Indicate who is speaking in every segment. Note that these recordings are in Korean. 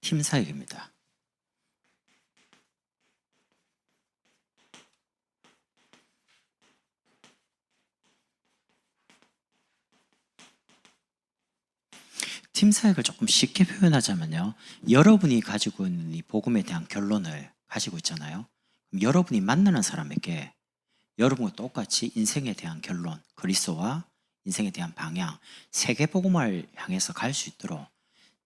Speaker 1: 팀 사역입니다. 팀 사역을 조금 쉽게 표현하자면요. 여러분이 가지고 있는 이 복음에 대한 결론을 가지고 있잖아요. 그럼 여러분이 만나는 사람에게 여러분과 똑같이 인생에 대한 결론, 그리스도와 인생에 대한 방향, 세계 복음을 향해서 갈 수 있도록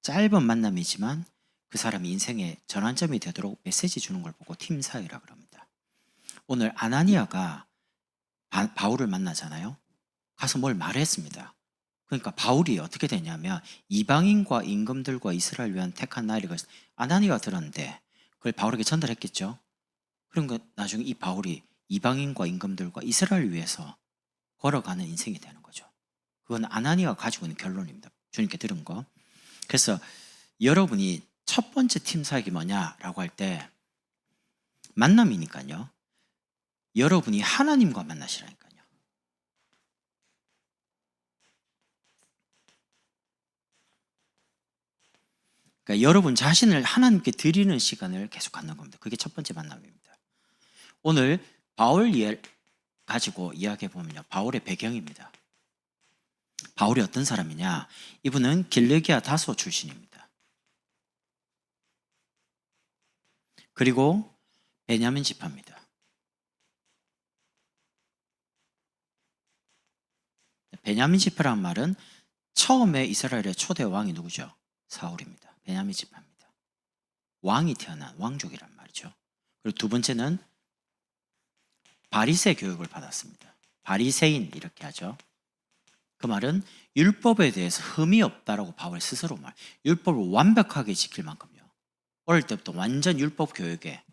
Speaker 1: 짧은 만남이지만 그 사람이 인생의 전환점이 되도록 메시지 주는 걸 보고 팀 사역이라고 합니다. 오늘 아나니아가 바울을 만나잖아요. 가서 뭘 말했습니다. 그러니까 바울이 어떻게 되냐면 이방인과 임금들과 이스라엘 위한 택한 나일이 아나니아가 들었는데 그걸 바울에게 전달했겠죠. 그러니까 나중에 이 바울이 이방인과 임금들과 이스라엘 위해서 걸어가는 인생이 되는 거죠. 그건 아나니아가 가지고 있는 결론입니다. 주님께 들은 거. 그래서 여러분이 첫 번째 팀 사역이 뭐냐라고 할 때 만남이니까요. 여러분이 하나님과 만나시라니까요. 그러니까 여러분 자신을 하나님께 드리는 시간을 계속 갖는 겁니다. 그게 첫 번째 만남입니다. 오늘 바울 가지고 이야기해 보면요. 바울의 배경입니다. 바울이 어떤 사람이냐? 이분은 길르기아 다소 출신입니다. 그리고 베냐민 지파입니다. 베냐민 지파란 말은 처음에 이스라엘의 초대 왕이 누구죠? 사울입니다. 베냐민 지파입니다. 왕이 태어난 왕족이란 말이죠. 그리고 두 번째는 바리새 교육을 받았습니다. 바리새인 이렇게 하죠. 그 말은 율법에 대해서 흠이 없다라고 바울 스스로 율법을 완벽하게 지킬 만큼요. 어릴 때부터 완전 율법 교육에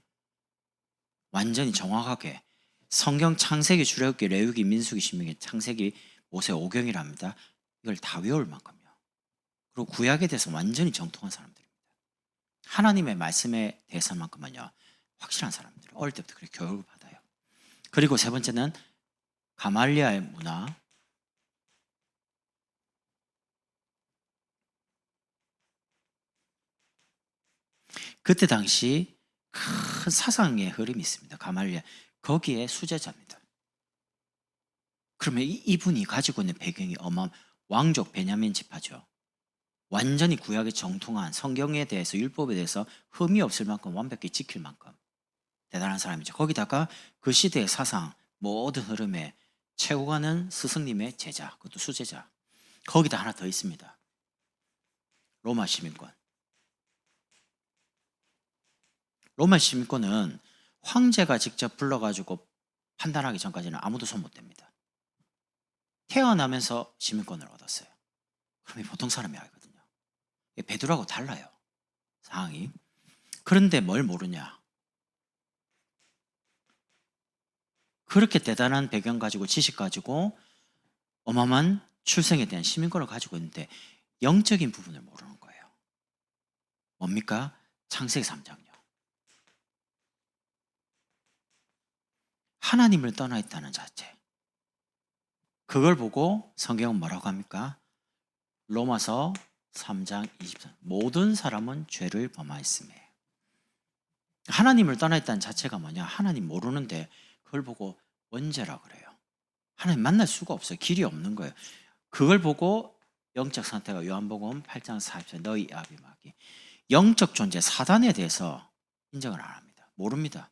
Speaker 1: 완전히 정확하게 성경 창세기, 출애굽기, 레위기, 민수기, 신명기, 창세기, 모세, 오경이랍니다. 이걸 다 외울 만큼요. 그리고 구약에 대해서 완전히 정통한 사람들입니다. 하나님의 말씀에 대해서만큼은요 확실한 사람들. 어릴 때부터 그렇게 교육을 받아요. 그리고 세 번째는 가말리아의 문화. 그때 당시 큰 사상의 흐름이 있습니다. 가말리아. 거기에 수제자입니다. 그러면 이분이 가지고 있는 배경이 왕족 베냐민 지파죠. 완전히 구약에 정통한 성경에 대해서 율법에 대해서 흠이 없을 만큼 완벽히 지킬 만큼 대단한 사람이죠. 거기다가 그 시대의 사상 모든 흐름에 채고 가는 스승님의 제자, 그것도 수제자. 거기다 하나 더 있습니다. 로마 시민권. 로마 시민권은 황제가 직접 불러가지고 판단하기 전까지는 아무도 손 못 댑니다. 태어나면서 시민권을 얻었어요. 그럼 보통 사람이 알거든요. 베드로하고 달라요. 상황이. 그런데 뭘 모르냐? 그렇게 대단한 배경 가지고 지식 가지고 어마어마한 출생에 대한 시민권을 가지고 있는데 영적인 부분을 모르는 거예요. 뭡니까? 창세기 3장요. 하나님을 떠나 있다는 자체. 그걸 보고 성경은 뭐라고 합니까? 로마서 3장 23. 모든 사람은 죄를 범하였음에. 하나님을 떠나 있다는 자체가 뭐냐? 하나님 모르는데 그걸 보고 원죄라 그래요. 하나님 만날 수가 없어요. 길이 없는 거예요. 그걸 보고 영적 상태가 요한복음 8장 40절 너희 아비 마귀. 영적 존재 사단에 대해서 인정을 안 합니다. 모릅니다.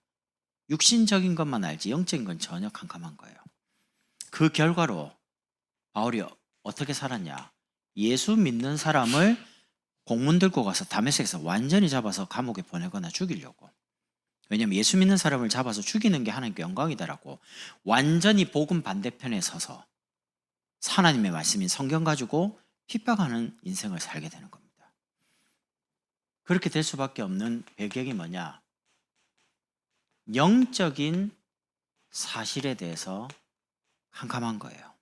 Speaker 1: 육신적인 것만 알지 영적인 건 전혀 캄캄한 거예요. 그 결과로 바울이 어떻게 살았냐? 예수 믿는 사람을 공문 들고 가서 다메섹에서 완전히 잡아서 감옥에 보내거나 죽이려고. 왜냐하면 예수 믿는 사람을 잡아서 죽이는 게 하나님께 영광이다라고 완전히 복음 반대편에 서서 하나님의 말씀인 성경 가지고 핍박하는 인생을 살게 되는 겁니다. 그렇게 될 수밖에 없는 배경이 뭐냐? 영적인 사실에 대해서 캄캄한 거예요.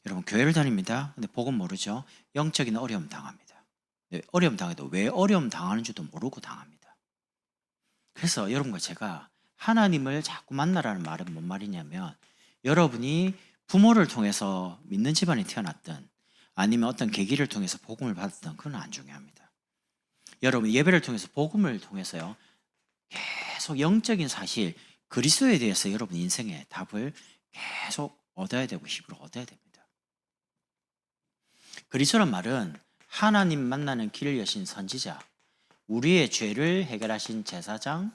Speaker 1: 여러분 교회를 다닙니다. 근데 복음 모르죠? 영적인 어려움 당합니다. 어려움 당해도 왜 어려움 당하는 줄도 모르고 당합니다. 그래서 여러분과 제가 하나님을 자꾸 만나라는 말은 뭔 말이냐면 여러분이 부모를 통해서 믿는 집안에 태어났든 아니면 어떤 계기를 통해서 복음을 받았든 그건 안 중요합니다. 여러분 예배를 통해서 복음을 통해서요. 계속 영적인 사실 그리스도에 대해서 여러분 인생의 답을 계속 얻어야 되고 힘으로 얻어야 됩니다. 그리스도란 말은 하나님 만나는 길을 여신 선지자, 우리의 죄를 해결하신 제사장,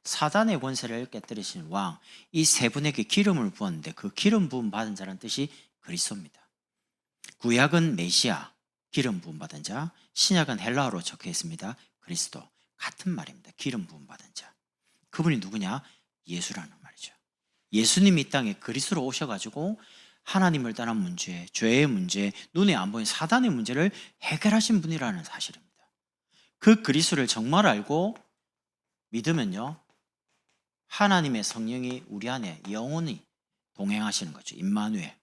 Speaker 1: 사단의 권세를 깨뜨리신 왕, 이 세 분에게 기름을 부었는데 그 기름 부음 받은 자라는 뜻이 그리스도입니다. 구약은 메시아, 기름 부음 받은 자, 신약은 헬라어로 적혀 있습니다. 그리스도, 같은 말입니다. 기름 부음 받은 자. 그분이 누구냐? 예수라는 말이죠. 예수님이 이 땅에 그리스도로 오셔가지고 하나님을 떠난 문제, 죄의 문제, 눈에 안 보이는 사단의 문제를 해결하신 분이라는 사실입니다. 그 그리스도를 정말 알고 믿으면요, 하나님의 성령이 우리 안에 영원히 동행하시는 거죠. 임마누엘.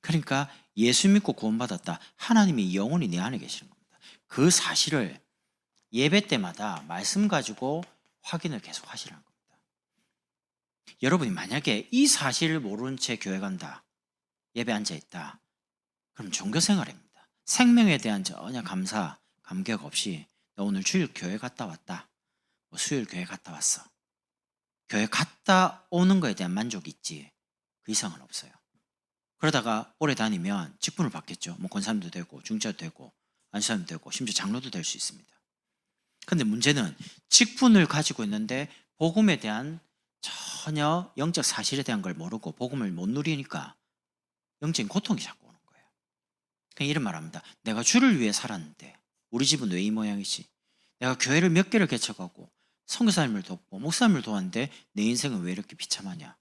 Speaker 1: 그러니까 예수 믿고 구원받았다. 하나님이 영원히 내 안에 계시는 겁니다. 그 사실을 예배 때마다 말씀 가지고 확인을 계속 하시라는 겁니다. 여러분이 만약에 이 사실을 모르는 채 교회 간다, 예배 앉아 있다, 그럼 종교생활입니다. 생명에 대한 전혀 감사, 감격 없이 너 오늘 주일 교회 갔다 왔다, 뭐 수요일 교회 갔다 왔어. 교회 갔다 오는 거에 대한 만족이 있지 그 이상은 없어요. 그러다가 오래 다니면 직분을 받겠죠. 뭐 권사님도 되고 중자도 되고 안수사님도 되고 심지어 장로도 될 수 있습니다. 근데 문제는 직분을 가지고 있는데 복음에 대한 전혀 영적 사실에 대한 걸 모르고 복음을 못 누리니까 영적인 고통이 자꾸 오는 거예요. 그냥 이런 말합니다. 내가 주를 위해 살았는데 우리 집은 왜 이 모양이지? 내가 교회를 몇 개를 개척하고 선교사님을 돕고 목사님을 도왔는데 내 인생은 왜 이렇게 비참하냐?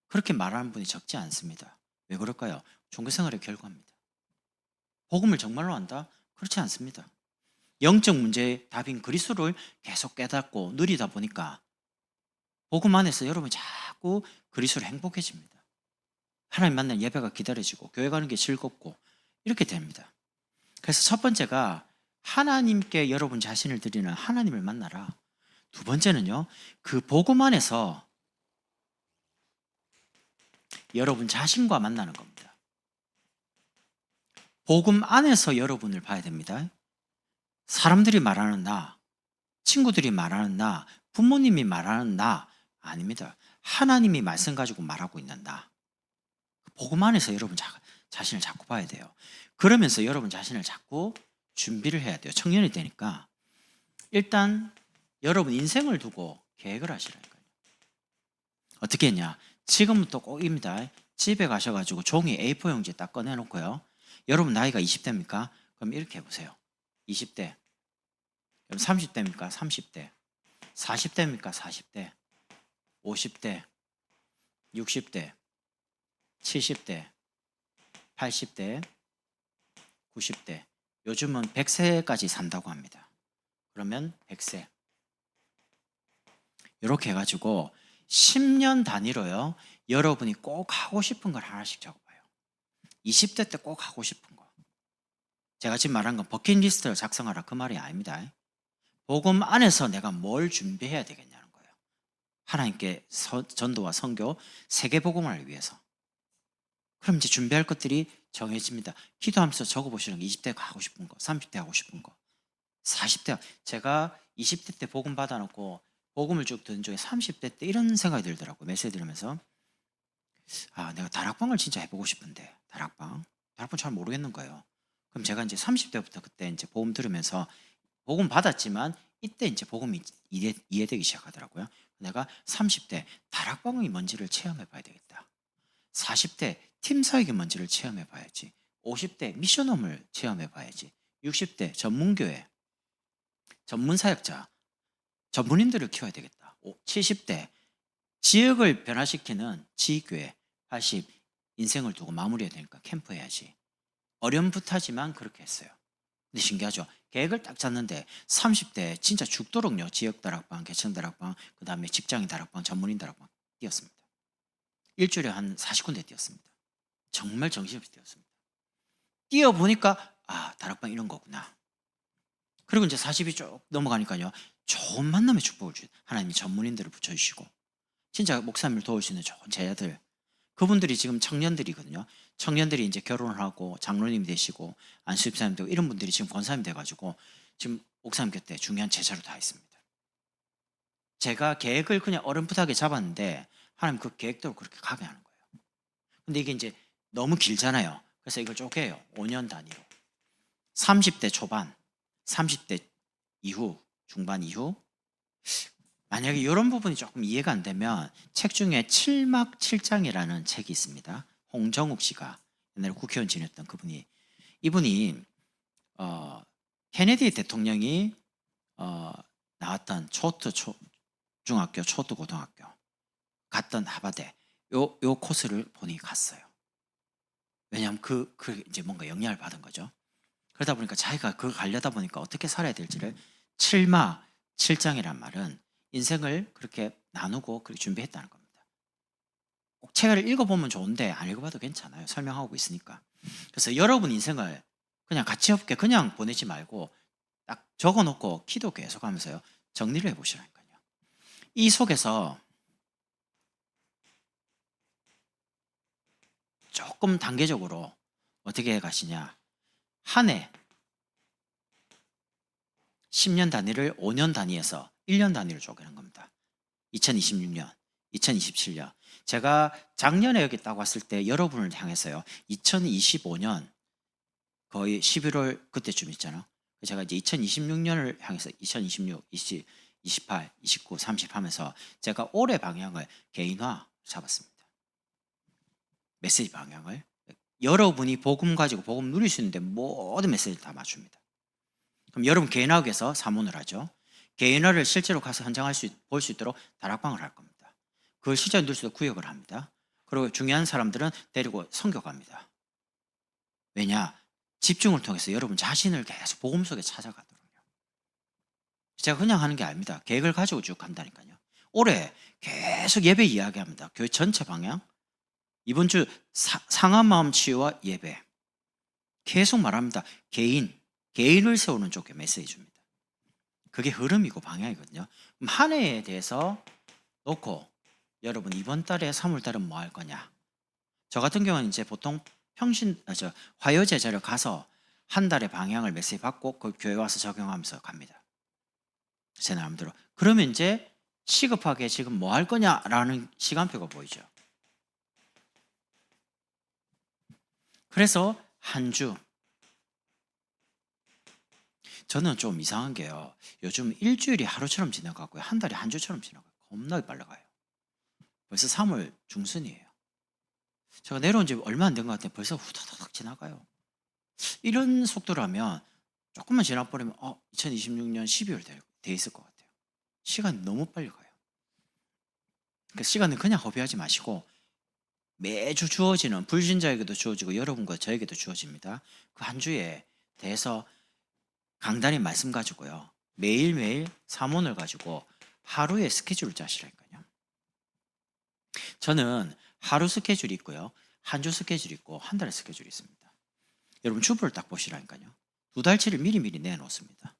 Speaker 1: 그렇게 말하는 분이 적지 않습니다. 왜 그럴까요? 종교생활의 결과입니다. 복음을 정말로 안다? 그렇지 않습니다. 영적 문제의 답인 그리스도를 계속 깨닫고 누리다 보니까 복음 안에서 여러분이 자꾸 그리스도로 행복해집니다. 하나님 만난 예배가 기다려지고 교회 가는 게 즐겁고 이렇게 됩니다. 그래서 첫 번째가 하나님께 여러분 자신을 드리는 하나님을 만나라. 두 번째는요, 그 복음 안에서 여러분 자신과 만나는 겁니다. 복음 안에서 여러분을 봐야 됩니다. 사람들이 말하는 나, 친구들이 말하는 나, 부모님이 말하는 나 아닙니다. 하나님이 말씀 가지고 말하고 있는 나. 복음 안에서 여러분 자신을 자꾸 봐야 돼요. 그러면서 여러분 자신을 자꾸 준비를 해야 돼요. 청년이 되니까 일단 여러분 인생을 두고 계획을 하시라니까요. 어떻게 했냐? 지금부터 꼭입니다. 집에 가셔가지고 종이 A4 용지 딱 꺼내놓고요. 여러분 나이가 20대입니까? 그럼 이렇게 해보세요. 20대. 그럼 30대입니까? 30대. 40대입니까? 40대. 50대. 60대. 70대. 80대. 90대. 요즘은 100세까지 산다고 합니다. 그러면 100세. 이렇게 해가지고 10년 단위로요. 여러분이 꼭 하고 싶은 걸 하나씩 적어봐요. 20대 때 꼭 하고 싶은 거. 제가 지금 말한 건 버킷리스트를 작성하라 그 말이 아닙니다. 복음 안에서 내가 뭘 준비해야 되겠냐는 거예요. 하나님께 전도와 선교, 세계복음을 위해서. 그럼 이제 준비할 것들이 정해집니다. 기도하면서 적어보시는 게 20대 하고 싶은 거, 30대 하고 싶은 거, 40대. 제가 20대 때 복음 받아놓고 복음을 쭉 듣는 중에 30대 때 이런 생각이 들더라고요. 메시지 들으면서. 아, 내가 다락방을 진짜 해보고 싶은데, 다락방 잘 모르겠는 거예요. 그럼 제가 이제 30대부터 그때 이제 복음 들으면서 복음 받았지만 이때 이제 복음이 이해되기 시작하더라고요. 내가 30대 다락방이 뭔지를 체험해 봐야 되겠다. 40대 팀 사역이 뭔지를 체험해 봐야지. 50대 미션홈을 체험해 봐야지. 60대 전문교회, 전문 사역자, 전문인들을 키워야 되겠다. 70대 지역을 변화시키는 지교회, 80 인생을 두고 마무리해야 되니까 캠프 해야지. 어렴풋하지만 그렇게 했어요. 근데 신기하죠. 계획을 딱 짰는데 30대 진짜 죽도록요. 지역 다락방, 개천 다락방, 그 다음에 직장인 다락방, 전문인 다락방 뛰었습니다. 일주일에 한 40군데 뛰었습니다. 정말 정신없이 뛰었습니다. 뛰어보니까 아, 다락방 이런 거구나. 그리고 이제 40이 쭉 넘어가니까요. 좋은 만남의 축복을 주세요. 하나님이 전문인들을 붙여주시고 진짜 목사님을 도울 수 있는 좋은 제자들, 그분들이 지금 청년들이거든요. 청년들이 이제 결혼을 하고 장로님이 되시고 안수집사님 되고 이런 분들이 지금 권사님 돼가지고 지금 목사님 곁에 중요한 제자로 다 있습니다. 제가 계획을 그냥 어렴풋하게 잡았는데 하나님 그 계획대로 그렇게 가게 하는 거예요. 근데 이게 이제 너무 길잖아요. 그래서 이걸 쪼개요. 5년 단위로. 30대 초반, 30대 이후, 중반 이후. 만약에 이런 부분이 조금 이해가 안 되면 책 중에 7막 7장이라는 책이 있습니다. 홍정욱 씨가 옛날에 국회의원 지냈던 그분이, 이분이 케네디 대통령이 나왔던 초트 중학교, 초트 고등학교 갔던 하버드 요 코스를 본인이 갔어요. 왜냐하면 그 이제 뭔가 영향을 받은 거죠. 그러다 보니까 자기가 그걸 가려다 보니까 어떻게 살아야 될지를 7마 7장이란 말은 인생을 그렇게 나누고 그렇게 준비했다는 겁니다. 꼭 책을 읽어보면 좋은데 안 읽어봐도 괜찮아요. 설명하고 있으니까. 그래서 여러분 인생을 그냥 가치 없게 그냥 보내지 말고 딱 적어놓고 기도 계속하면서요 정리를 해보시라니까요. 이 속에서 조금 단계적으로 어떻게 해 가시냐, 한 해 10년 단위를 5년 단위에서 1년 단위로 쪼개는 겁니다. 2026년, 2027년. 제가 작년에 여기 딱 왔을 때 여러분을 향해서요 2025년 거의 11월 그때쯤 있잖아요. 제가 이제 2026년을 향해서 2026, 20, 28, 29, 30 하면서 제가 올해 방향을 개인화 잡았습니다. 메시지 방향을. 여러분이 복음 가지고 복음 누릴 수 있는데 모든 메시지를 다 맞춥니다. 그럼 여러분 개인화에서 사문을 하죠. 개인화를 실제로 가서 현장할 볼 수 있도록 다락방을 할 겁니다. 그걸 실제 누릴 수 있도록 구역을 합니다. 그리고 중요한 사람들은 데리고 선교 갑니다. 왜냐? 집중을 통해서 여러분 자신을 계속 복음 속에 찾아가도록요. 제가 그냥 하는 게 아닙니다. 계획을 가지고 쭉 간다니까요. 올해 계속 예배 이야기합니다. 교회 전체 방향. 이번 주 상한 마음 치유와 예배. 계속 말합니다. 개인을 세우는 쪽에 메시지 줍니다. 그게 흐름이고 방향이거든요. 그럼 한 해에 대해서 놓고 여러분 이번 달에 3월 달은 뭐 할 거냐? 저 같은 경우는 이제 보통 화요 제자를 가서 한 달의 방향을 메시지 받고 그 교회 와서 적용하면서 갑니다. 제 나름대로. 그러면 이제 시급하게 지금 뭐 할 거냐라는 시간표가 보이죠. 그래서 한 주, 저는 좀 이상한 게요. 요즘 일주일이 하루처럼 지나가고요. 한 달이 한 주처럼 지나가요. 겁나게 빨리 가요. 벌써 3월 중순이에요. 제가 내려온 지 얼마 안 된 것 같아요. 벌써 후다닥 지나가요. 이런 속도라면 조금만 지나버리면 2026년 12월 돼 있을 것 같아요. 시간이 너무 빨리 가요. 그러니까 시간은 그냥 허비하지 마시고 매주 주어지는, 불신자에게도 주어지고 여러분과 저에게도 주어집니다. 그 한 주에 대해서 강단의 말씀 가지고요. 매일매일 사문을 가지고 하루의 스케줄을 짜시라니까요. 저는 하루 스케줄이 있고요. 한 주 스케줄이 있고 한 달의 스케줄이 있습니다. 여러분 주부를 딱 보시라니까요. 2달치를 미리미리 내놓습니다.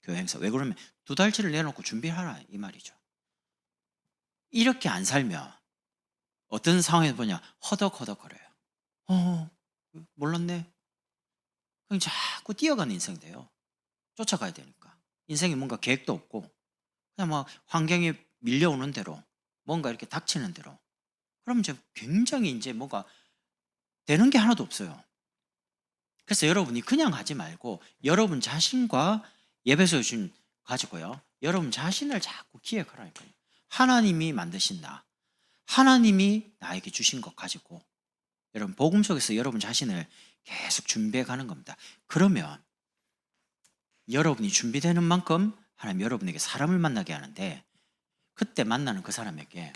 Speaker 1: 교회 행사. 왜 그러면 2달치를 내놓고 준비하라 이 말이죠. 이렇게 안 살면 어떤 상황에서 보냐, 허덕허덕거려요. 몰랐네. 그냥 자꾸 뛰어가는 인생 돼요. 쫓아가야 되니까. 인생에 뭔가 계획도 없고 그냥 막 환경이 밀려오는 대로, 뭔가 이렇게 닥치는 대로. 그럼 이제 굉장히 이제 뭐가 되는 게 하나도 없어요. 그래서 여러분이 그냥 하지 말고 여러분 자신과 예배소 주신 가지고요. 여러분 자신을 자꾸 기억하라니까요. 하나님이 만드신 나, 하나님이 나에게 주신 것 가지고 여러분 복음 속에서 여러분 자신을 계속 준비해 가는 겁니다. 그러면 여러분이 준비되는 만큼 하나님 여러분에게 사람을 만나게 하는데, 그때 만나는 그 사람에게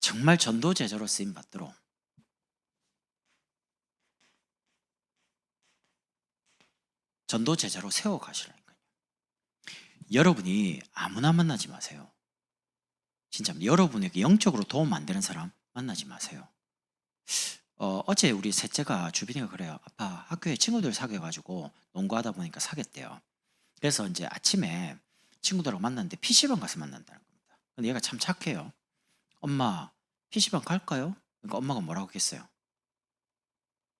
Speaker 1: 정말 전도 제자로 쓰임 받도록 전도 제자로 세워 가시라니까요. 여러분이 아무나 만나지 마세요. 진짜 여러분에게 영적으로 도움 안 되는 사람 만나지 마세요. 어제 우리 셋째가 주빈이가 그래요. 아빠 학교에 친구들 사귀어가지고 농구하다 보니까 사귀었대요. 그래서 이제 아침에 친구들하고 만났는데 PC방 가서 만난다는 겁니다. 근데 얘가 참 착해요. 엄마 PC방 갈까요? 그러니까 엄마가 뭐라고 했겠어요?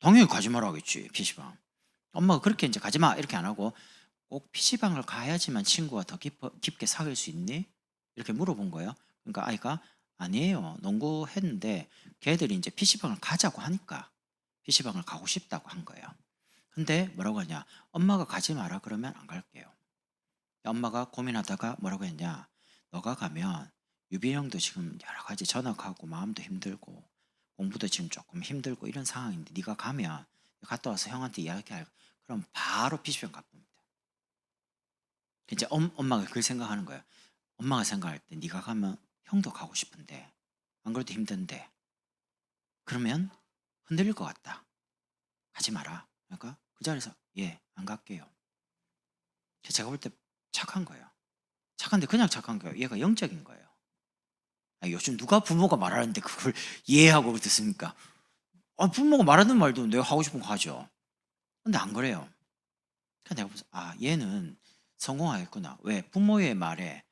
Speaker 1: 당연히 가지 말라 하겠지 PC방. 엄마가 그렇게 이제 가지 마 이렇게 안 하고 꼭 PC방을 가야지만 친구와 더 깊게 사귈 수 있니? 이렇게 물어본 거예요. 그러니까 아이가 아니에요. 농구했는데 걔들이 이제 PC방을 가자고 하니까 PC방을 가고 싶다고 한 거예요. 근데 뭐라고 하냐? 엄마가 가지 마라 그러면 안 갈게요. 엄마가 고민하다가 뭐라고 했냐? 너가 가면 유빈 형도 지금 여러 가지 전학하고 마음도 힘들고 공부도 지금 조금 힘들고 이런 상황인데 네가 가면 갔다 와서 형한테 이야기할 그럼 바로 PC방 가봅니다. 이제 엄마가 그걸 생각하는 거예요. 엄마가 생각할 때 네가 가면 형도 가고 싶은데 안 그래도 힘든데 그러면 흔들릴 것 같다. 가지 마라. 그러니까 그 자리에서 예, 안 갈게요. 제가 볼 때 착한 거예요. 착한데 그냥 착한 거예요. 얘가 영적인 거예요. 요즘 누가 부모가 말하는데 그걸 이해하고 듣습니까? 부모가 말하는 말도 내가 하고 싶은 거 하죠. 근데 안 그래요. 그러니까 내가 보면서 얘는 성공하겠구나. 왜? 부모의 말에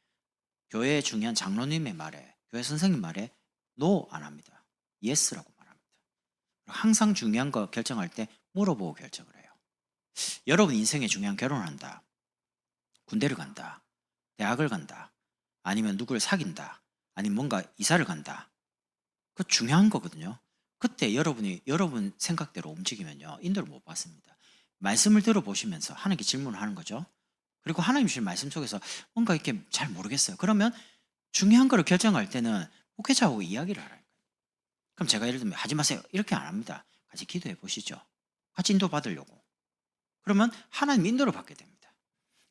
Speaker 1: 교회 중요한 장로님의 말에 교회 선생님 말에 노 안 합니다. 예스라고 말합니다. 항상 중요한 거 결정할 때 물어보고 결정을 해요. 여러분 인생에 중요한 결혼을 한다. 군대를 간다. 대학을 간다. 아니면 누구를 사귄다. 아니면 뭔가 이사를 간다. 그 중요한 거거든요. 그때 여러분이 여러분 생각대로 움직이면요. 인도를 못 받습니다. 말씀을 들어보시면서 하나님께 질문을 하는 거죠. 그리고 하나님 주신 말씀 속에서 뭔가 이렇게 잘 모르겠어요. 그러면 중요한 거를 결정할 때는 목회자하고 이야기를 하라는 거예요. 그럼 제가 예를 들면 하지 마세요. 이렇게 안 합니다. 같이 기도해 보시죠. 같이 인도 받으려고. 그러면 하나님 인도를 받게 됩니다.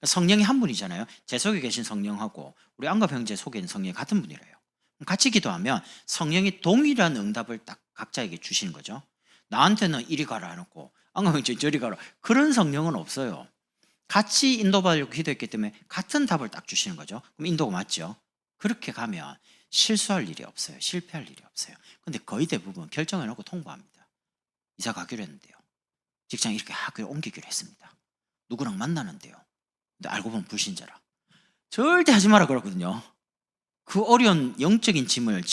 Speaker 1: 성령이 한 분이잖아요. 제 속에 계신 성령하고 우리 안갑 형제 속에 있는 성령이 같은 분이래요. 같이 기도하면 성령이 동일한 응답을 딱 각자에게 주시는 거죠. 나한테는 이리 가라 해놓고 안갑 형제 저리 가라. 그런 성령은 없어요. 같이 인도받으려고 기도했기 때문에 같은 답을 딱 주시는 거죠. 그럼 인도가 맞죠. 그렇게 가면 실수할 일이 없어요. 실패할 일이 없어요. 근데 거의 대부분 결정해놓고 통보합니다. 이사 가기로 했는데요. 직장 이렇게 학교에 옮기기로 했습니다. 누구랑 만나는데요. 근데 알고 보면 불신자라. 절대 하지 마라 그러거든요. 그 어려운 영적인 짐을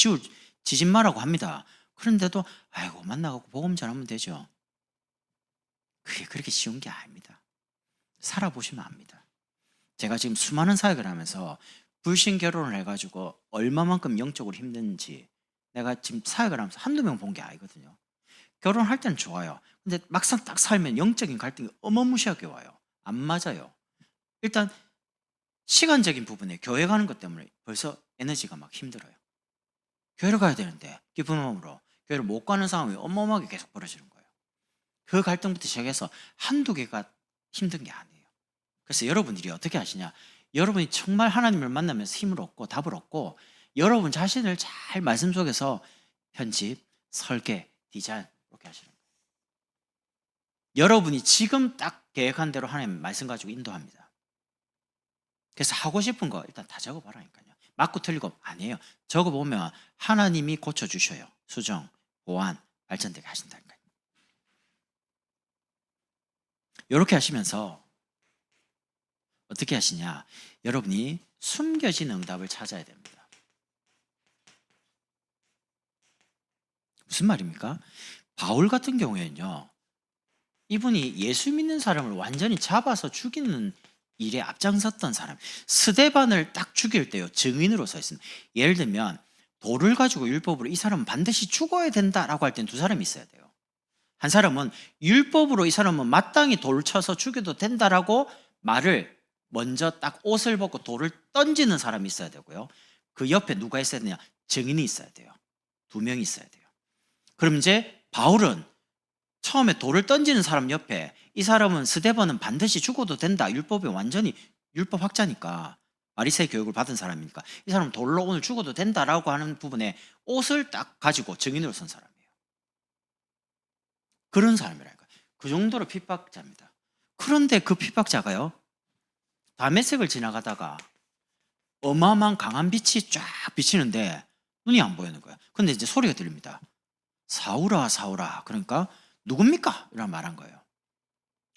Speaker 1: 지지 마라고 합니다. 그런데도 아이고 만나고 복음 전하면 되죠. 그게 그렇게 쉬운 게 아닙니다. 살아보시면 압니다. 제가 지금 수많은 사역을 하면서 불신 결혼을 해가지고 얼마만큼 영적으로 힘든지 내가 지금 사역을 하면서 한두 명 본 게 아니거든요. 결혼할 때는 좋아요. 근데 막상 딱 살면 영적인 갈등이 어마무시하게 와요. 안 맞아요. 일단 시간적인 부분에 교회 가는 것 때문에 벌써 에너지가 막 힘들어요. 교회를 가야 되는데 기쁜 마음으로 교회를 못 가는 상황이 어마어마하게 계속 벌어지는 거예요. 그 갈등부터 시작해서 한두 개가 힘든 게 아니에요. 그래서 여러분들이 어떻게 하시냐? 여러분이 정말 하나님을 만나면서 힘을 얻고 답을 얻고 여러분 자신을 잘 말씀 속에서 편집, 설계, 디자인 이렇게 하시는 거예요. 여러분이 지금 딱 계획한 대로 하나님 말씀 가지고 인도합니다. 그래서 하고 싶은 거 일단 다 적어봐라니까요. 맞고 틀리고 아니에요. 적어보면 하나님이 고쳐주셔요. 수정, 보완, 발전되게 하신다니까요. 이렇게 하시면서 어떻게 하시냐? 여러분이 숨겨진 응답을 찾아야 됩니다. 무슨 말입니까? 바울 같은 경우에는요. 이분이 예수 믿는 사람을 완전히 잡아서 죽이는 일에 앞장섰던 사람. 스데반을 딱 죽일 때요. 증인으로 서 있습니다. 예를 들면 돌을 가지고 율법으로 이 사람은 반드시 죽어야 된다라고 할 땐 두 사람이 있어야 돼요. 한 사람은 율법으로 이 사람은 마땅히 돌 쳐서 죽여도 된다라고 말을 먼저 딱 옷을 벗고 돌을 던지는 사람이 있어야 되고요. 그 옆에 누가 있어야 되냐? 증인이 있어야 돼요. 두 명이 있어야 돼요. 그럼 이제 바울은 처음에 돌을 던지는 사람 옆에 이 사람은 스데반은 반드시 죽어도 된다. 율법에 완전히 율법 학자니까 바리새인 교육을 받은 사람이니까 이 사람은 돌로 오늘 죽어도 된다라고 하는 부분에 옷을 딱 가지고 증인으로 선 사람이에요. 그런 사람이라니까. 그 정도로 핍박자입니다. 그런데 그 핍박자가요. 다메섹을 지나가다가 어마어마한 강한 빛이 쫙 비치는데 눈이 안 보이는 거야. 근데 이제 소리가 들립니다. 사울아 사울아. 그러니까 누굽니까? 이런 말한 거예요.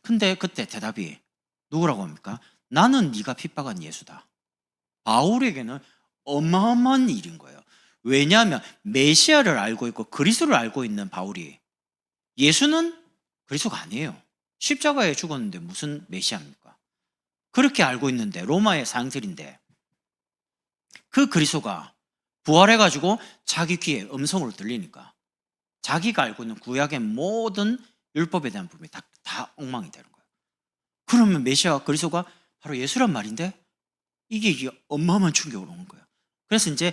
Speaker 1: 근데 그때 대답이 누구라고 합니까? 나는 네가 핍박한 예수다. 바울에게는 어마어마한 일인 거예요. 왜냐하면 메시아를 알고 있고 그리스도를 알고 있는 바울이 예수는 그리스도가 아니에요. 십자가에 죽었는데 무슨 메시아입니까? 그렇게 알고 있는데 로마의 사형들인데 그 그리스도가 부활해가지고 자기 귀에 음성으로 들리니까 자기가 알고 있는 구약의 모든 율법에 대한 부분이 다 엉망이 되는 거예요. 그러면 메시아 그리스도가 바로 예수란 말인데 이게 어마어마한 충격을 오는 거예요. 그래서 이제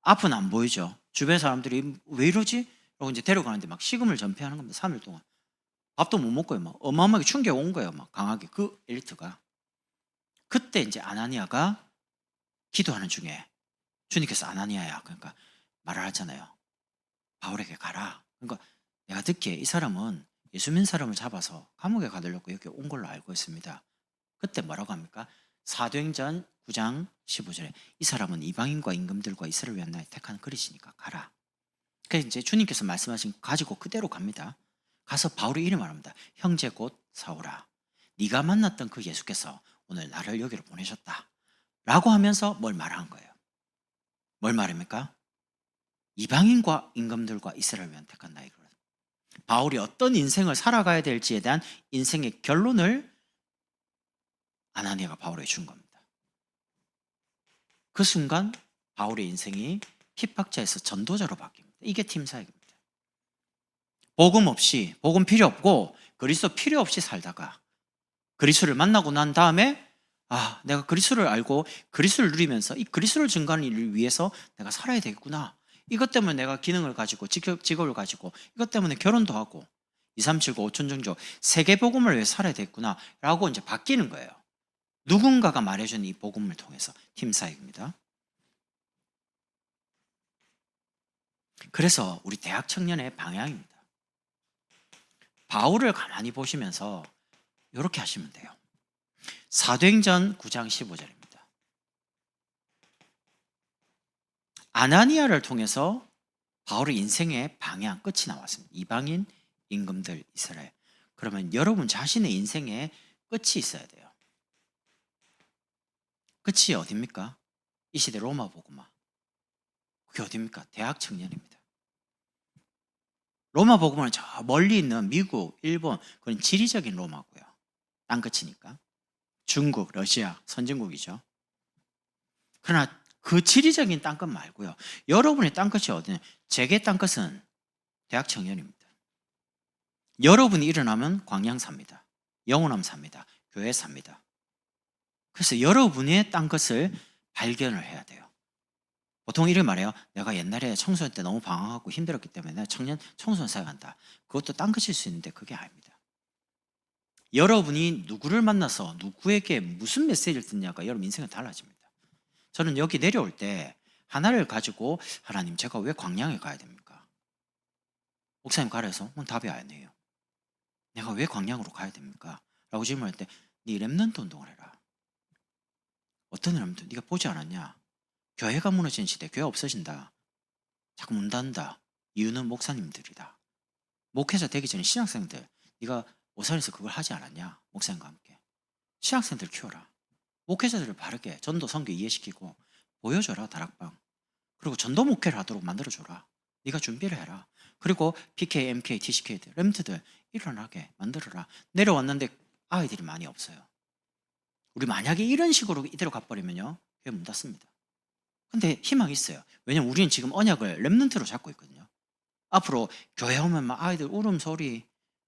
Speaker 1: 앞은 안 보이죠. 주변 사람들이 왜 이러지? 라고 이제 데려가는데 막 식음을 전폐하는 겁니다. 3일 동안. 밥도 못 먹고요. 막 어마어마하게 충격 온 거예요. 막 강하게 그 엘리트가. 그때 이제 아나니아가 기도하는 중에 주님께서 아나니아야 그러니까 말을 하잖아요. 바울에게 가라. 그러니까 내가 듣기에 이 사람은 예수 믿는 사람을 잡아서 감옥에 가두려고 여기 온 걸로 알고 있습니다. 그때 뭐라고 합니까? 사도행전 9장 15절에 이 사람은 이방인과 임금들과 이스라엘 위한 나의 택한 그리스니까 가라. 그래서 이제 주님께서 말씀하신 거 가지고 그대로 갑니다. 가서 바울이 이렇게 말합니다. 형제 곧 사오라. 네가 만났던 그 예수께서 오늘 나를 여기로 보내셨다. 라고 하면서 뭘 말한 거예요? 뭘 말합니까? 이방인과 임금들과 이스라엘 위한 택한 나의 그릇. 바울이 어떤 인생을 살아가야 될지에 대한 인생의 결론을 아나니아가 바울에게 준 겁니다. 그 순간 바울의 인생이 핍박자에서 전도자로 바뀝니다. 이게 팀사역입니다. 복음 없이, 복음 필요 없고 그리스도 필요 없이 살다가 그리스도를 만나고 난 다음에 내가 그리스도를 알고 그리스도를 누리면서 이 그리스도를 증거하는 일을 위해서 내가 살아야 되겠구나. 이것 때문에 내가 기능을 가지고 직업을 가지고 이것 때문에 결혼도 하고 2, 3, 7, 9, 5천 정도 세계 복음을 위해 살아야 되겠구나 라고 이제 바뀌는 거예요. 누군가가 말해준 이 복음을 통해서 팀사역입니다. 그래서 우리 대학 청년의 방향입니다. 바울을 가만히 보시면서 이렇게 하시면 돼요. 사도행전 9장 15절입니다. 아나니아를 통해서 바울의 인생의 방향, 끝이 나왔습니다. 이방인, 임금들, 이스라엘. 그러면 여러분 자신의 인생에 끝이 있어야 돼요. 끝이 어딥니까? 이 시대 로마 복음화. 그게 어딥니까? 대학 청년입니다. 로마 복음화는 저 멀리 있는 미국, 일본, 그런 지리적인 로마고요. 땅끝이니까. 중국, 러시아, 선진국이죠. 그러나 그 지리적인 땅끝 말고요. 여러분의 땅끝이 어디냐? 제게 땅끝은 대학 청년입니다. 여러분이 일어나면 광양 삽니다. 영원함 삽니다. 교회 삽니다. 그래서 여러분의 땅끝을 발견을 해야 돼요. 보통 이렇게 말해요. 내가 옛날에 청소년 때 너무 방황하고 힘들었기 때문에 청소년 사역한다. 그것도 땅끝일 수 있는데 그게 아닙니다. 여러분이 누구를 만나서 누구에게 무슨 메시지를 듣냐가 여러분 인생은 달라집니다. 저는 여기 내려올 때 하나를 가지고 하나님 제가 왜 광양에 가야 됩니까? 목사님 가래서 답이 아니에요. 내가 왜 광양으로 가야 됩니까? 라고 질문할 때 네 렘넌트 운동을 해라. 어떤 렘넌트? 네가 보지 않았냐? 교회가 무너진 시대, 교회 없어진다. 자꾸 문 닫는다. 이유는 목사님들이다. 목회자 되기 전에 신학생들, 네가 오산에서 그걸 하지 않았냐? 목사님과 함께. 신학생들 키워라. 목회자들을 바르게 전도 선교 이해시키고 보여줘라. 다락방. 그리고 전도 목회를 하도록 만들어줘라. 네가 준비를 해라. 그리고 PK, MK, TCK들, 렘트들 일어나게 만들어라. 내려왔는데 아이들이 많이 없어요. 우리 만약에 이런 식으로 이대로 가버리면요, 교회 문 닫습니다. 근데 희망이 있어요. 왜냐면 우리는 지금 언약을 렘넌트로 잡고 있거든요. 앞으로 교회 오면 막 아이들 울음소리,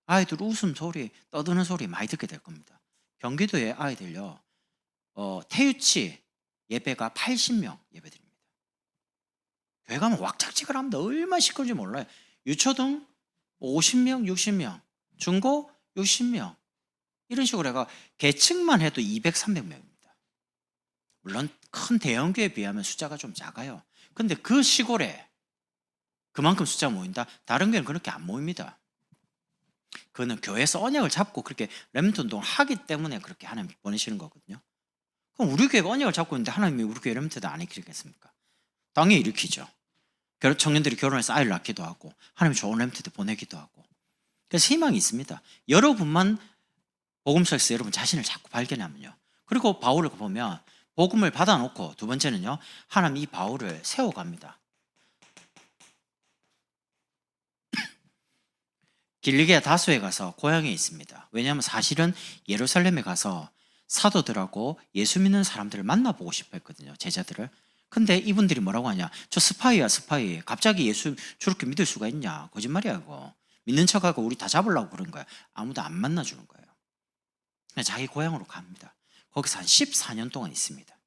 Speaker 1: 아이들 웃음소리, 떠드는 소리 많이 듣게 될 겁니다. 경기도에 아이들요, 태유치 예배가 80명 예배드립니다. 교회 가면 왁작지껄 합니다. 얼마나 시끄러운지 몰라요. 유초등 50명, 60명, 중고 60명. 이런 식으로 해가 계층만 해도 200, 300명입니다. 물론 큰 대형교회에 비하면 숫자가 좀 작아요. 근데 그 시골에 그만큼 숫자가 모인다? 다른 교회는 그렇게 안 모입니다. 그거는 교회에서 언약을 잡고 그렇게 렘넌트 운동을 하기 때문에 그렇게 하나님 보내시는 거거든요. 그럼 우리 교회가 언약을 잡고 있는데 하나님이 우리 교회 렘넌트도 안 일으키겠습니까? 당연히 일으키죠. 청년들이 결혼해서 아이를 낳기도 하고 하나님 좋은 렘넌트 보내기도 하고. 그래서 희망이 있습니다. 여러분만 복음서에서 여러분 자신을 자꾸 발견하면요. 그리고 바울을 보면 복음을 받아놓고 두 번째는요, 하나님 이 바울을 세워갑니다. 길리기아 다소에 가서 고향에 있습니다. 왜냐하면 사실은 예루살렘에 가서 사도들하고 예수 믿는 사람들을 만나보고 싶어 했거든요. 제자들을. 근데 이분들이 뭐라고 하냐. 저 스파이야 스파이. 갑자기 예수 저렇게 믿을 수가 있냐. 거짓말이야 이거. 믿는 척하고 우리 다 잡으려고 그런 거야. 아무도 안 만나주는 거예요. 그냥 자기 고향으로 갑니다. 거기서 한 14년 동안 있습니다.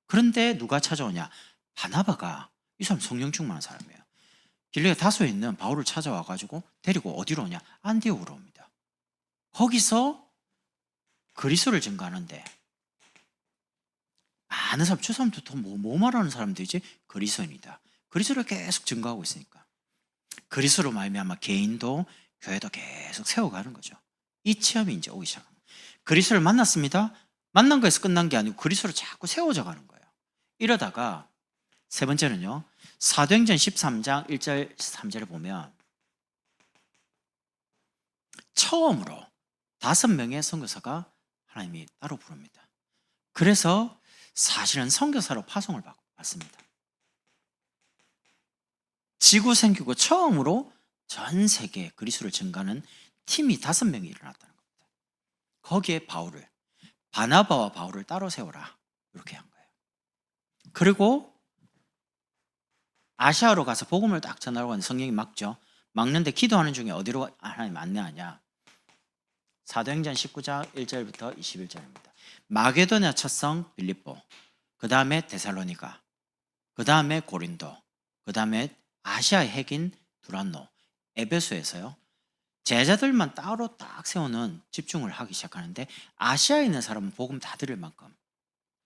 Speaker 1: 그런데 누가 찾아오냐. 바나바가 이 사람 성령 충만한 사람이에요. 길리기아 다소에 있는 바울을 찾아와가지고 데리고 어디로 오냐. 안디옥으로 옵니다. 거기서 그리스도를 증거하는데 많은 사람, 저 사람도 뭐 말하는 사람들이지? 그리스도인이다. 그리스도를 계속 증거하고 있으니까. 그리스도로 말미암아 개인도 교회도 계속 세워가는 거죠. 이 체험이 이제 오기 시작합니다. 그리스도를 만났습니다. 만난 거에서 끝난 게 아니고 그리스도를 자꾸 세워져 가는 거예요. 이러다가 세 번째는요. 사도행전 13장 1절 3절을 보면 처음으로 5명의 선교사가 하나님이 따로 부릅니다. 그래서 사실은 선교사로 파송을 받습니다. 지구 생기고 처음으로 전 세계 그리스도를 증거하는 팀이 5명이 일어났다는 겁니다. 거기에 바울을, 바나바와 바울을 따로 세워라 이렇게 한 거예요. 그리고 아시아로 가서 복음을 딱 전하려고 하는 성경이 막죠. 막는데 기도하는 중에 어디로 하나님 안내하냐. 사도행전 19장 1절부터 21절입니다. 마게도냐 첫성 빌립보, 그 다음에 데살로니가, 그 다음에 고린도, 그 다음에 아시아의 핵인 두란노, 에베소에서요. 제자들만 따로 딱 세우는 집중을 하기 시작하는데 아시아에 있는 사람은 복음 다 들을 만큼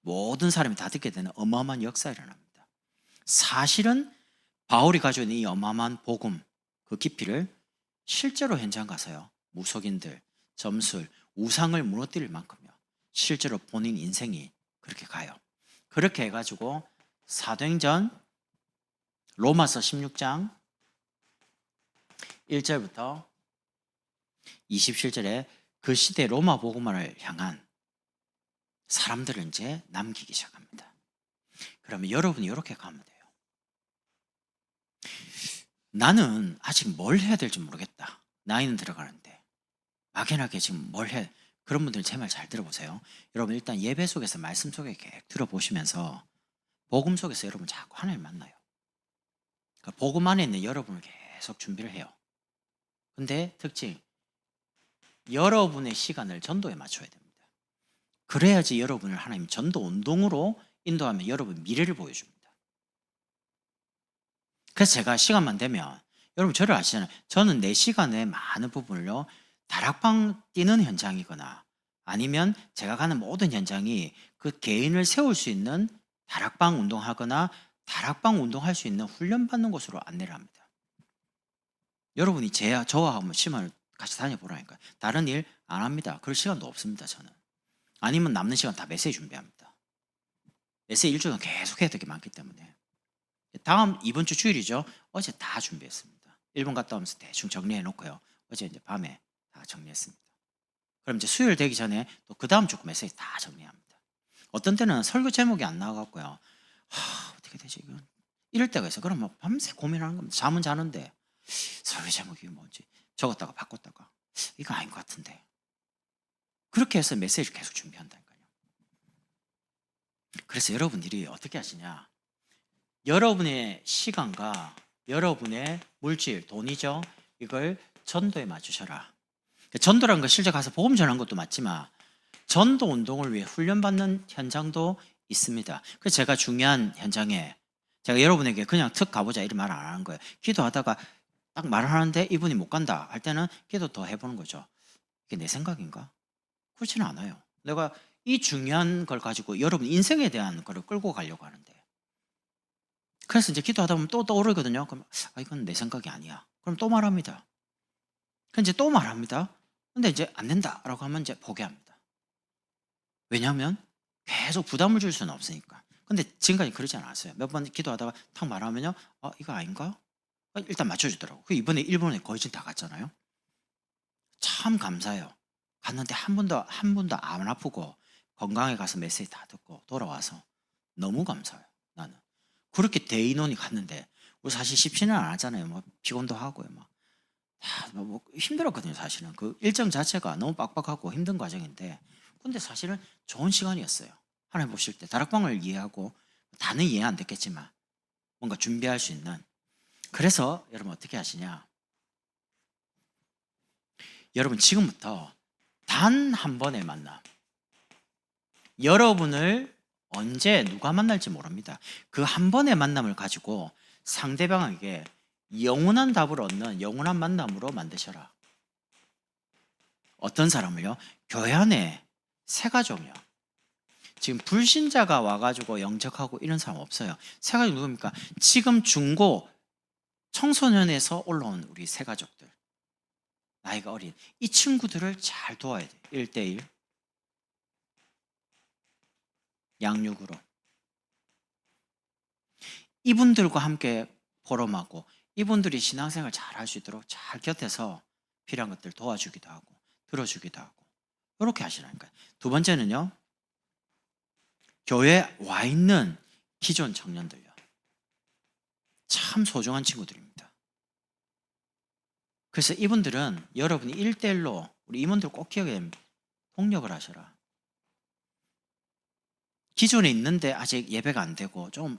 Speaker 1: 모든 사람이 다 듣게 되는 어마어마한 역사가 일어납니다. 사실은 바울이 가지고 있는 이 어마어마한 복음, 그 깊이를 실제로 현장 가서요. 무속인들, 점술, 우상을 무너뜨릴 만큼요. 실제로 본인 인생이 그렇게 가요. 그렇게 해가지고 사도행전 로마서 16장 1절부터 27절에 그 시대 로마 복음화를 향한 사람들을 이제 남기기 시작합니다. 그러면 여러분이 이렇게 가면 돼요. 나는 아직 뭘 해야 될지 모르겠다. 나이는 들어가는데 막연하게 지금 뭘 해. 그런 분들 제 말 잘 들어보세요. 여러분 일단 예배 속에서 말씀 속에 계속 들어보시면서 복음 속에서 여러분 자꾸 하나님 만나요. 그러니까 복음 안에 있는 여러분을 계속 준비를 해요. 근데 특징, 여러분의 시간을 전도에 맞춰야 됩니다. 그래야지 여러분을 하나님 전도 운동으로 인도하면 여러분 미래를 보여줍니다. 그래서 제가 시간만 되면 여러분 저를 아시잖아요. 저는 내 시간의 많은 부분을요. 다락방 뛰는 현장이거나 아니면 제가 가는 모든 현장이 그 개인을 세울 수 있는 다락방 운동하거나 다락방 운동할 수 있는 훈련받는 곳으로 안내를 합니다. 여러분이 저와 한번 시간을 같이 다녀보라니까요. 다른 일 안 합니다. 그럴 시간도 없습니다. 저는. 아니면 남는 시간 다 메시지 준비합니다. 메시지 일주일간 계속 해야 될 게 많기 때문에. 다음 이번 주 주일이죠. 어제 다 준비했습니다. 일본 갔다 오면서 대충 정리해 놓고요. 어제 이제 밤에 다 정리했습니다. 그럼 이제 수요일 되기 전에 또 그 다음 주 메시지 다 정리합니다. 어떤 때는 설교 제목이 안 나와갖고요. 어떻게 되지 이건? 이럴 때가 있어. 그럼 뭐 밤새 고민하는 겁니다. 잠은 자는데 설교 제목이 뭔지 적었다가 바꿨다가 이거 아닌 것 같은데. 그렇게 해서 메시지를 계속 준비한다니까요. 그래서 여러분들이 어떻게 하시냐. 여러분의 시간과 여러분의 물질, 돈이죠. 이걸 전도에 맞추셔라. 전도라는 거 실제 가서 복음 전하는 것도 맞지만 전도 운동을 위해 훈련받는 현장도 있습니다. 그래서 제가 중요한 현장에 제가 여러분에게 그냥 특 가보자 이런 말 안 하는 거예요. 기도하다가 딱 말을 하는데 이분이 못 간다 할 때는 기도 더 해보는 거죠. 이게 내 생각인가? 그렇지는 않아요. 내가 이 중요한 걸 가지고 여러분 인생에 대한 거를 끌고 가려고 하는데 그래서 이제 기도하다 보면 또 떠오르거든요. 그럼 이건 내 생각이 아니야. 그럼 또 말합니다. 그럼 이제 또 말합니다. 근데 이제 안 된다라고 하면 이제 포기합니다. 왜냐하면 계속 부담을 줄 수는 없으니까. 근데 지금까지 그러지 않았어요. 몇 번 기도하다가 탁 말하면요. 이거 아닌가? 일단 맞춰주더라고. 그 이번에 일본에 거의 다 갔잖아요. 참 감사해요. 갔는데 한 번도 안 아프고 건강에 가서 메시지 다 듣고 돌아와서 너무 감사해요. 나는. 그렇게 대인원이 갔는데 우리 사실 쉽지는 않았잖아요. 뭐 피곤도 하고요. 막 뭐 힘들었거든요. 사실은 그 일정 자체가 너무 빡빡하고 힘든 과정인데, 근데 사실은 좋은 시간이었어요. 하나님 보실 때 다락방을 이해하고, 다는 이해 안 됐겠지만 뭔가 준비할 수 있는. 그래서 여러분 어떻게 하시냐, 여러분 지금부터 단 한 번의 만남, 여러분을 언제 누가 만날지 모릅니다. 그 한 번의 만남을 가지고 상대방에게 영원한 답을 얻는 영원한 만남으로 만드셔라. 어떤 사람을요? 교회 안에 새 가족이요. 지금 불신자가 와가지고 영접하고 이런 사람 없어요. 새 가족 누굽니까? 지금 중고 청소년에서 올라온 우리 새 가족들, 나이가 어린 이 친구들을 잘 도와야 돼. 1대1 양육으로 이분들과 함께 포럼하고, 이분들이 신앙생활 잘 할 수 있도록 잘 곁에서 필요한 것들 도와주기도 하고 들어주기도 하고, 이렇게 하시라니까요. 두 번째는요, 교회에 와 있는 기존 청년들요, 참 소중한 친구들입니다. 그래서 이분들은 여러분이 1대1로, 우리 임원들 꼭 기억해야 됩니다. 동력을 하셔라. 기존에 있는데 아직 예배가 안 되고 좀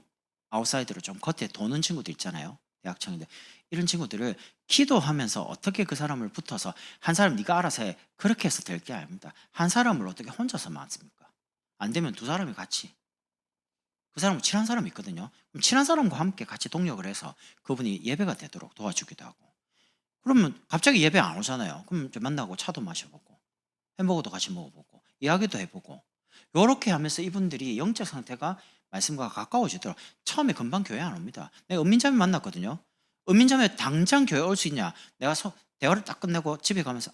Speaker 1: 아웃사이드로 좀 겉에 도는 친구들 있잖아요. 대학생인데 이런 친구들을 기도하면서 어떻게 그 사람을 붙어서, 한 사람 네가 알아서 해, 그렇게 해서 될 게 아닙니다. 한 사람을 어떻게 혼자서 맞습니까? 안 되면 두 사람이 같이, 그 사람과 친한 사람이 있거든요. 그럼 친한 사람과 함께 같이 동력을 해서 그분이 예배가 되도록 도와주기도 하고. 그러면 갑자기 예배 안 오잖아요. 그럼 좀 만나고 차도 마셔보고 햄버거도 같이 먹어보고 이야기도 해보고, 이렇게 하면서 이분들이 영적 상태가 말씀과 가까워지도록. 처음에 금방 교회 안 옵니다. 내가 은민자매 만났거든요. 은민자매 당장 교회 올 수 있냐? 내가 대화를 딱 끝내고 집에 가면서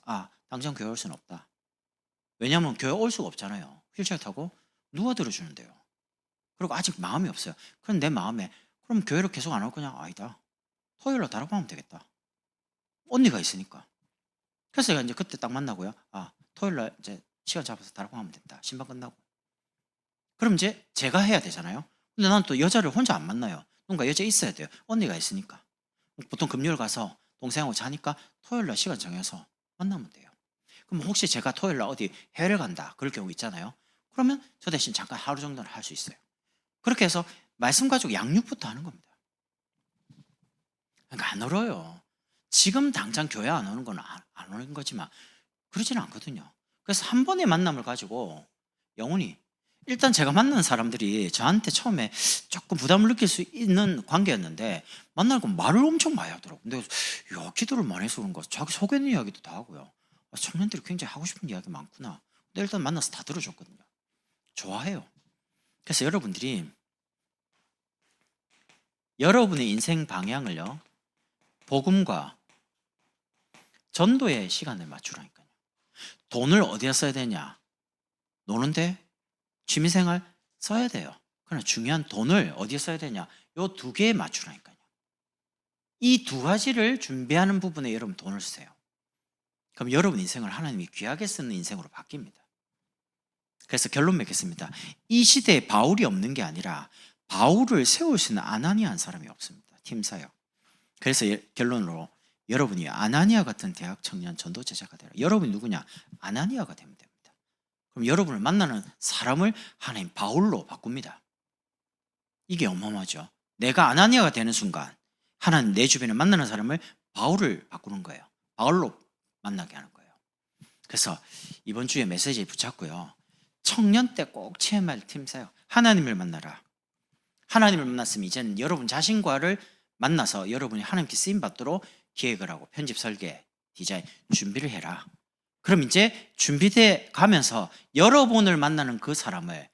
Speaker 1: 당장 교회 올 수는 없다. 왜냐하면 교회 올 수가 없잖아요. 휠체어 타고 누가 들어주는데요. 그리고 아직 마음이 없어요. 그럼 내 마음에, 그럼 교회를 계속 안 올 거냐? 아니다. 토요일로 다락방하면 되겠다. 언니가 있으니까. 그래서 제가 이제 그때 딱 만나고요. 토요일날 이제 시간 잡아서 다락방하면 된다. 신방 끝나고. 그럼 이제 제가 해야 되잖아요. 근데 나는 또 여자를 혼자 안 만나요. 뭔가 여자 있어야 돼요. 언니가 있으니까. 보통 금요일 가서 동생하고 자니까 토요일날 시간 정해서 만나면 돼요. 그럼 혹시 제가 토요일날 어디 해외를 간다, 그럴 경우 있잖아요. 그러면 저 대신 잠깐 하루 정도는 할 수 있어요. 그렇게 해서 말씀 가지고 양육부터 하는 겁니다. 그러니까 안 얼어요. 지금 당장 교회 안 오는 건 안 오는 거지만 그러지는 않거든요. 그래서 한 번의 만남을 가지고 영원히, 일단 제가 만나는 사람들이 저한테 처음에 조금 부담을 느낄 수 있는 관계였는데, 만나고 말을 엄청 많이 하더라고요. 근데 기도를 많이 해서 그런가 자기 속에는 이야기도 다 하고요. 청년들이 굉장히 하고 싶은 이야기 많구나. 근데 일단 만나서 다 들어줬거든요. 좋아해요. 그래서 여러분들이 여러분의 인생 방향을요, 복음과 전도의 시간을 맞추라니까요. 돈을 어디에 써야 되냐? 노는데, 취미생활 써야 돼요. 그러나 중요한 돈을 어디에 써야 되냐? 요 두 개에 맞추라니까요. 이 두 가지를 준비하는 부분에 여러분 돈을 쓰세요. 그럼 여러분 인생을 하나님이 귀하게 쓰는 인생으로 바뀝니다. 그래서 결론 맺겠습니다. 이 시대에 바울이 없는 게 아니라 바울을 세울 수 있는 아나니아 한 사람이 없습니다. 팀 사역. 그래서 결론으로 여러분이 아나니아 같은 대학 청년 전도 제자가 되라. 여러분이 누구냐? 아나니아가 되면 됩니다. 그럼 여러분을 만나는 사람을 하나님 바울로 바꿉니다. 이게 어마어마하죠. 내가 아나니아가 되는 순간 하나님 내 주변에 만나는 사람을 바울을 바꾸는 거예요. 바울로 만나게 하는 거예요. 그래서 이번 주에 메시지 붙잡고요, 청년 때 꼭 체험해야 할 팀 사역, 하나님을 만나라. 하나님을 만났으면 이제는 여러분 자신과를 만나서 여러분이 하나님께 쓰임 받도록 기획을 하고 편집, 설계, 디자인 준비를 해라. 그럼 이제 준비돼 가면서 여러분을 만나는 그 사람을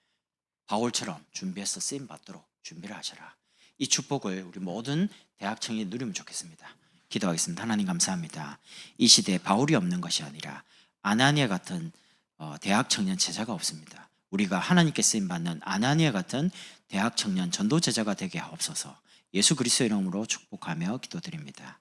Speaker 1: 바울처럼 준비해서 쓰임 받도록 준비를 하셔라. 이 축복을 우리 모든 대학 청년이 누리면 좋겠습니다. 기도하겠습니다. 하나님 감사합니다. 이 시대에 바울이 없는 것이 아니라 아나니아 같은 대학 청년 제자가 없습니다. 우리가 하나님께 쓰임 받는 아나니아 같은 대학 청년 전도 제자가 되게 하옵소서. 예수 그리스도의 이름으로 축복하며 기도드립니다.